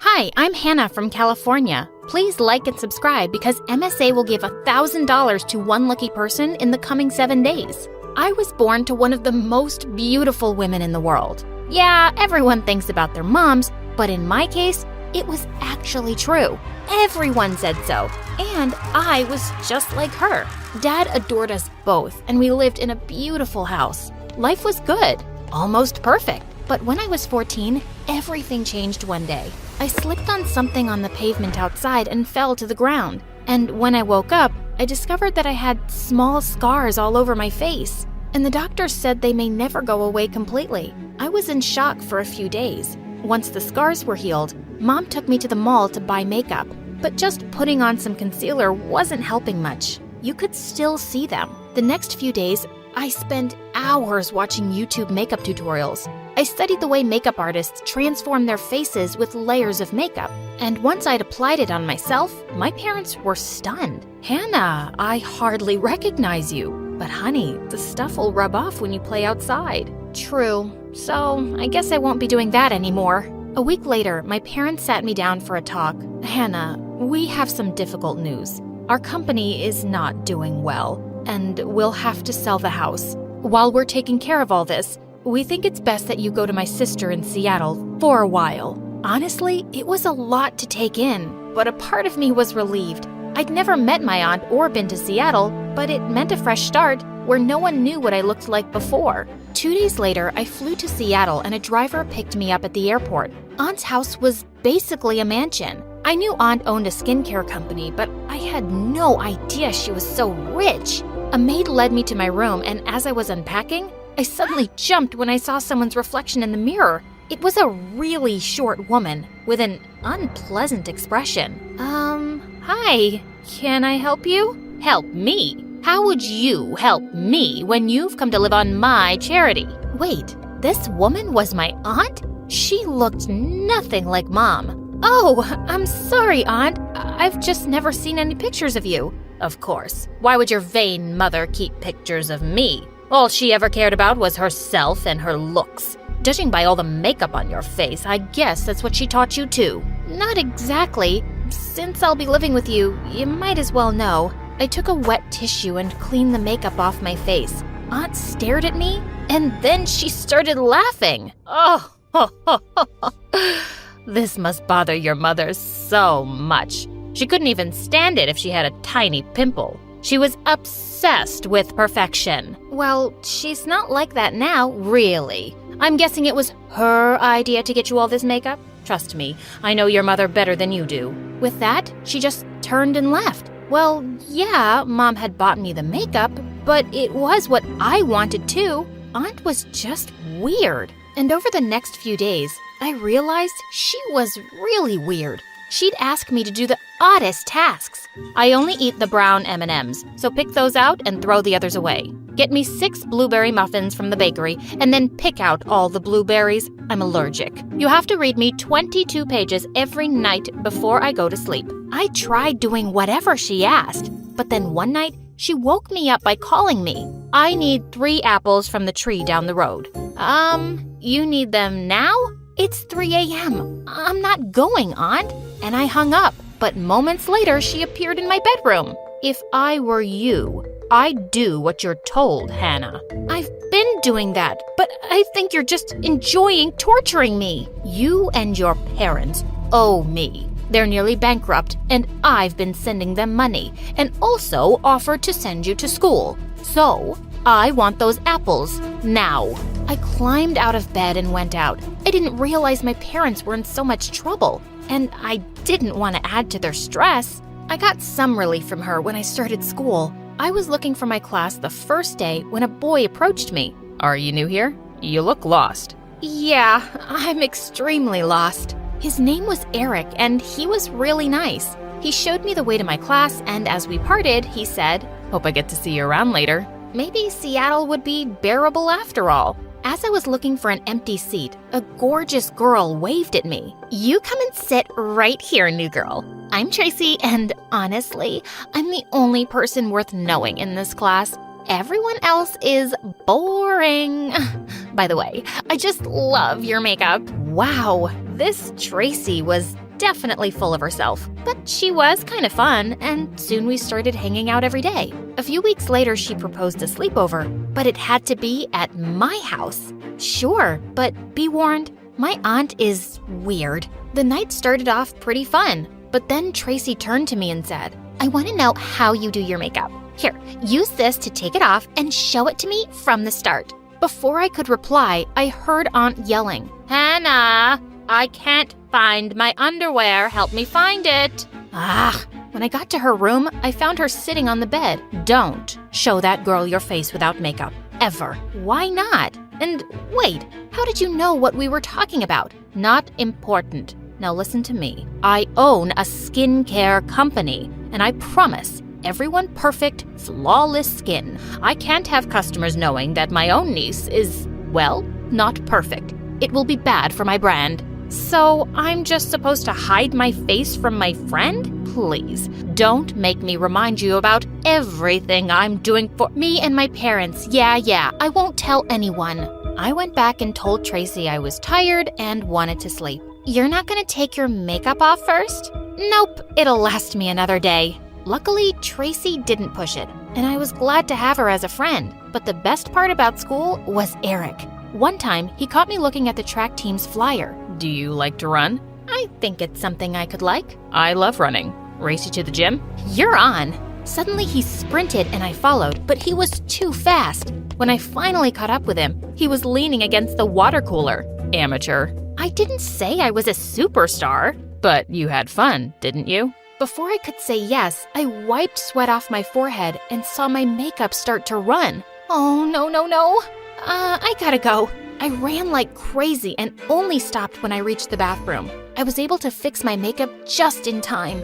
Hi, I'm Hannah from California. Please like and subscribe because MSA will give $1,000 to one lucky person in the coming 7 days. I was born to one of the most beautiful women in the world. Yeah, everyone thinks about their moms, but in my case, it was actually true. Everyone said so, and I was just like her. Dad adored us both, and we lived in a beautiful house. Life was good, almost perfect. But when I was 14, everything changed one day. I slipped on something on the pavement outside and fell to the ground. And when I woke up, I discovered that I had small scars all over my face. And the doctors said they may never go away completely. I was in shock for a few days. Once the scars were healed, Mom took me to the mall to buy makeup. But just putting on some concealer wasn't helping much. You could still see them. The next few days, I spent hours watching YouTube makeup tutorials. I studied the way makeup artists transform their faces with layers of makeup. And once I'd applied it on myself, my parents were stunned. "Hannah, I hardly recognize you. But honey, the stuff will rub off when you play outside." True. So I guess I won't be doing that anymore. A week later, my parents sat me down for a talk. "Hannah, we have some difficult news. Our company is not doing well, and we'll have to sell the house. While we're taking care of all this, we think it's best that you go to my sister in Seattle for a while." Honestly, it was a lot to take in, but a part of me was relieved. I'd never met my aunt or been to Seattle, but it meant a fresh start where no one knew what I looked like before. 2 days later, I flew to Seattle and a driver picked me up at the airport. Aunt's house was basically a mansion. I knew Aunt owned a skincare company, but I had no idea she was so rich. A maid led me to my room, and as I was unpacking, I suddenly jumped when I saw someone's reflection in the mirror. It was a really short woman with an unpleasant expression. Hi, can I help you?" "Help me? How would you help me when you've come to live on my charity?" Wait, this woman was my aunt? She looked nothing like Mom. "Oh, I'm sorry, Aunt. I've just never seen any pictures of you." "Of course. Why would your vain mother keep pictures of me? All she ever cared about was herself and her looks. Judging by all the makeup on your face, I guess that's what she taught you too." "Not exactly. Since I'll be living with you, you might as well know." I took a wet tissue and cleaned the makeup off my face. Aunt stared at me, and then she started laughing. "Oh, this must bother your mother so much. She couldn't even stand it if she had a tiny pimple. She was obsessed with perfection." "Well, she's not like that now, really. I'm guessing it was her idea to get you all this makeup? Trust me, I know your mother better than you do." With that, she just turned and left. Well, yeah, Mom had bought me the makeup, but it was what I wanted too. Aunt was just weird. And over the next few days, I realized she was really weird. She'd ask me to do the oddest tasks. "I only eat the brown M&Ms, so pick those out and throw the others away. Get me 6 blueberry muffins from the bakery and then pick out all the blueberries. I'm allergic. You have to read me 22 pages every night before I go to sleep." I tried doing whatever she asked, but then one night she woke me up by calling me. "I need 3 apples from the tree down the road." You need them now? It's 3 a.m. I'm not going, Aunt." And I hung up, but moments later she appeared in my bedroom. "If I were you, I'd do what you're told, Hannah." "I've been doing that, but I think you're just enjoying torturing me." "You and your parents owe me. They're nearly bankrupt, and I've been sending them money, and also offered to send you to school. So, I want those apples now." I climbed out of bed and went out. I didn't realize my parents were in so much trouble, and I didn't want to add to their stress. I got some relief from her when I started school. I was looking for my class the first day when a boy approached me. "Are you new here? You look lost." "Yeah, I'm extremely lost." His name was Eric, and he was really nice. He showed me the way to my class, and as we parted, he said, "Hope I get to see you around later." Maybe Seattle would be bearable after all. As I was looking for an empty seat, a gorgeous girl waved at me. "You come and sit right here, new girl. I'm Tracy, and honestly, I'm the only person worth knowing in this class. Everyone else is boring. By the way, I just love your makeup." Wow, this Tracy was definitely full of herself. But she was kind of fun, and soon we started hanging out every day. A few weeks later, she proposed a sleepover, but it had to be at my house. Sure, but be warned, my aunt is weird. The night started off pretty fun, but then Tracy turned to me and said, "I want to know how you do your makeup. Here, use this to take it off and show it to me from the start." Before I could reply, I heard Aunt yelling, "Hannah, I can't find my underwear. Help me find it." When I got to her room, I found her sitting on the bed. Don't show that girl your face without makeup. Ever. Why not? And wait, how did you know what we were talking about? Not important. Now listen to me. I own a skincare company, and I promise everyone perfect, flawless skin. I can't have customers knowing that my own niece is, well, not perfect. It will be bad for my brand. So I'm just supposed to hide my face from my friend? Please, don't make me remind you about everything I'm doing for me and my parents. Yeah, I won't tell anyone. I went back and told Tracy I was tired and wanted to sleep. You're not gonna take your makeup off first? Nope, it'll last me another day. Luckily, Tracy didn't push it, and I was glad to have her as a friend. But the best part about school was Eric. One time, he caught me looking at the track team's flyer. Do you like to run? I think it's something I could like. I love running. Race you to the gym? You're on. Suddenly, he sprinted and I followed, but he was too fast. When I finally caught up with him, he was leaning against the water cooler. Amateur. I didn't say I was a superstar. But you had fun, didn't you? Before I could say yes, I wiped sweat off my forehead and saw my makeup start to run. Oh, no. I gotta go. I ran like crazy and only stopped when I reached the bathroom. I was able to fix my makeup just in time.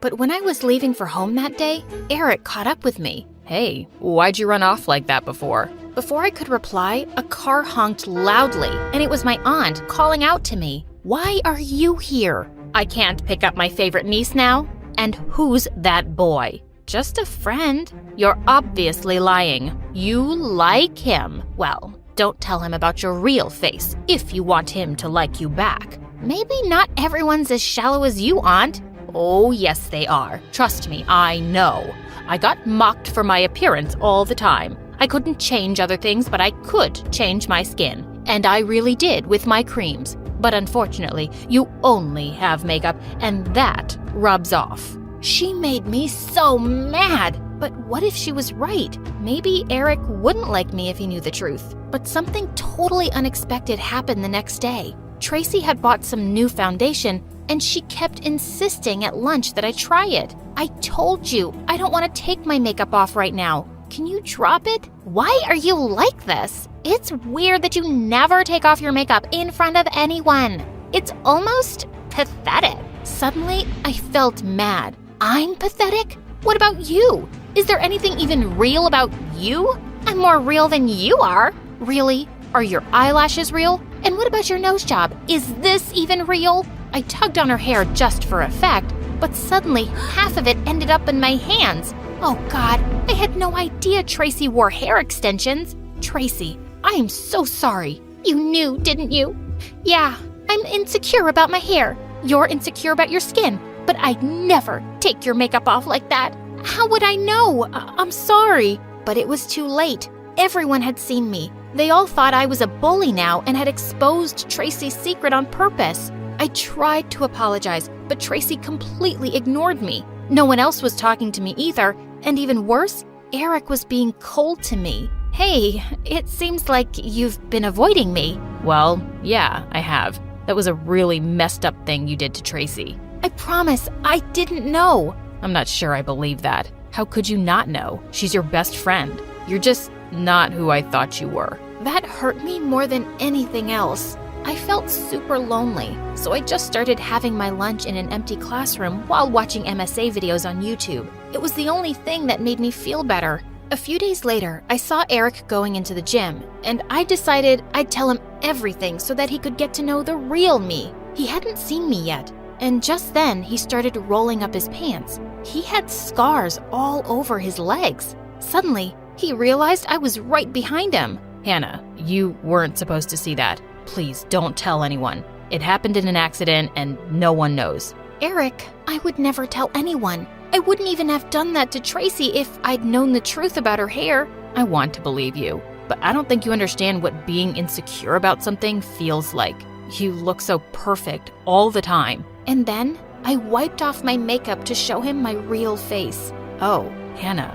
But when I was leaving for home that day, Eric caught up with me. Hey, why'd you run off like that before? Before I could reply, a car honked loudly, and it was my aunt calling out to me. Why are you here? I can't pick up my favorite niece now? And who's that boy? Just a friend. You're obviously lying. You like him. Well, don't tell him about your real face if you want him to like you back. Maybe not everyone's as shallow as you, Aunt. Oh, yes, they are. Trust me, I know. I got mocked for my appearance all the time. I couldn't change other things, but I could change my skin. And I really did with my creams. But unfortunately, you only have makeup, and that rubs off. She made me so mad. But what if she was right? Maybe Eric wouldn't like me if he knew the truth. But something totally unexpected happened the next day. Tracy had bought some new foundation, and she kept insisting at lunch that I try it. I told you, I don't want to take my makeup off right now. Can you drop it? Why are you like this? It's weird that you never take off your makeup in front of anyone. It's almost pathetic. Suddenly, I felt mad. I'm pathetic? What about you? Is there anything even real about you? I'm more real than you are. Really? Are your eyelashes real? And what about your nose job? Is this even real? I tugged on her hair just for effect, but suddenly half of it ended up in my hands. Oh God, I had no idea Tracy wore hair extensions. Tracy, I am so sorry. You knew, didn't you? Yeah, I'm insecure about my hair. You're insecure about your skin, but I'd never take your makeup off like that. How would I know? I'm sorry. But it was too late. Everyone had seen me. They all thought I was a bully now and had exposed Tracy's secret on purpose. I tried to apologize, but Tracy completely ignored me. No one else was talking to me either, and even worse, Eric was being cold to me. Hey, it seems like you've been avoiding me. Well, yeah, I have. That was a really messed up thing you did to Tracy. I promise, I didn't know. I'm not sure I believe that. How could you not know? She's your best friend. You're just not who I thought you were. That hurt me more than anything else. I felt super lonely, so I just started having my lunch in an empty classroom while watching MSA videos on YouTube. It was the only thing that made me feel better. A few days later, I saw Eric going into the gym, and I decided I'd tell him everything so that he could get to know the real me. He hadn't seen me yet, and just then he started rolling up his pants. He had scars all over his legs. Suddenly, he realized I was right behind him. Hannah, you weren't supposed to see that. Please don't tell anyone. It happened in an accident and no one knows. Eric, I would never tell anyone. I wouldn't even have done that to Tracy if I'd known the truth about her hair. I want to believe you, but I don't think you understand what being insecure about something feels like. You look so perfect all the time. And then I wiped off my makeup to show him my real face. Oh, Hannah,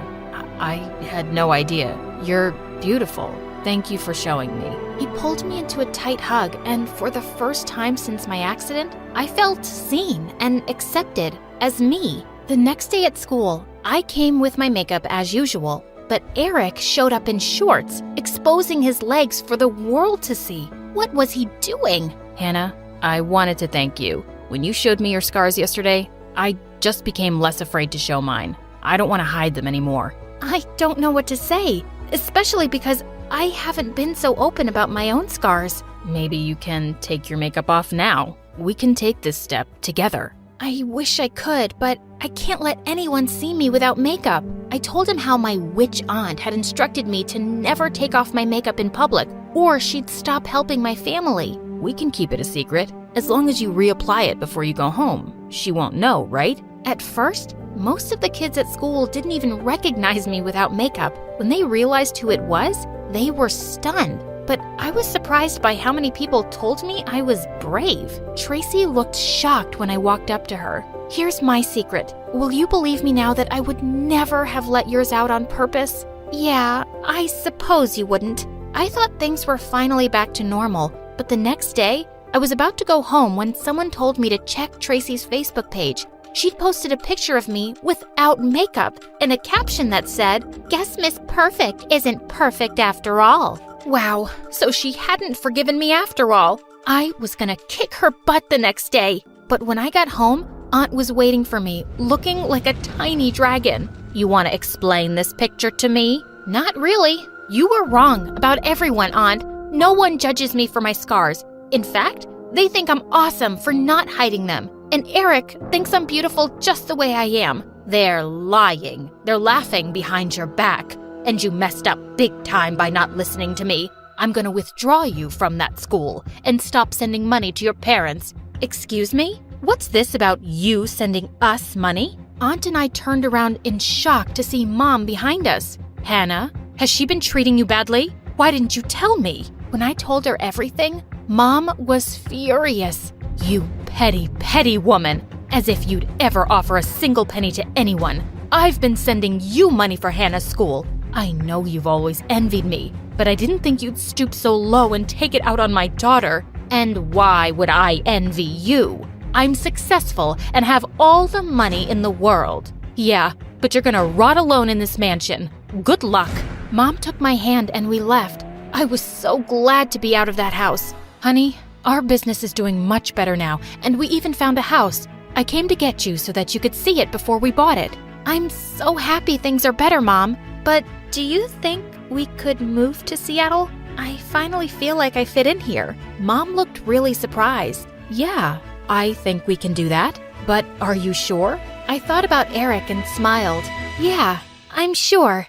I had no idea. You're beautiful. Thank you for showing me. He pulled me into a tight hug, and for the first time since my accident, I felt seen and accepted as me. The next day at school, I came with my makeup as usual, but Eric showed up in shorts, exposing his legs for the world to see. What was he doing? Hannah, I wanted to thank you. When you showed me your scars yesterday, I just became less afraid to show mine. I don't want to hide them anymore. I don't know what to say, especially because I haven't been so open about my own scars. Maybe you can take your makeup off now. We can take this step together. I wish I could, but I can't let anyone see me without makeup. I told him how my witch aunt had instructed me to never take off my makeup in public, or she'd stop helping my family. We can keep it a secret, as long as you reapply it before you go home. She won't know, right? At first, most of the kids at school didn't even recognize me without makeup. When they realized who it was, they were stunned. But I was surprised by how many people told me I was brave. Tracy looked shocked when I walked up to her. Here's my secret. Will you believe me now that I would never have let yours out on purpose? Yeah, I suppose you wouldn't. I thought things were finally back to normal, but the next day, I was about to go home when someone told me to check Tracy's Facebook page. She'd posted a picture of me without makeup and a caption that said, "Guess Miss Perfect isn't perfect after all." Wow, so she hadn't forgiven me after all. I was gonna kick her butt the next day. But when I got home, Aunt was waiting for me, looking like a tiny dragon. You want to explain this picture to me? Not really. You were wrong about everyone, Aunt. No one judges me for my scars. In fact, they think I'm awesome for not hiding them. And Eric thinks I'm beautiful just the way I am. They're lying. They're laughing behind your back. And you messed up big time by not listening to me. I'm gonna withdraw you from that school and stop sending money to your parents. Excuse me? What's this about you sending us money? Aunt and I turned around in shock to see Mom behind us. Hannah, has she been treating you badly? Why didn't you tell me? When I told her everything, Mom was furious. You petty, petty woman. As if you'd ever offer a single penny to anyone. I've been sending you money for Hannah's school. I know you've always envied me, but I didn't think you'd stoop so low and take it out on my daughter. And why would I envy you? I'm successful and have all the money in the world. Yeah, but you're gonna rot alone in this mansion. Good luck. Mom took my hand and we left. I was so glad to be out of that house. Honey, our business is doing much better now, and we even found a house. I came to get you so that you could see it before we bought it. I'm so happy things are better, Mom. But do you think we could move to Seattle? I finally feel like I fit in here. Mom looked really surprised. Yeah, I think we can do that. But are you sure? I thought about Eric and smiled. Yeah, I'm sure.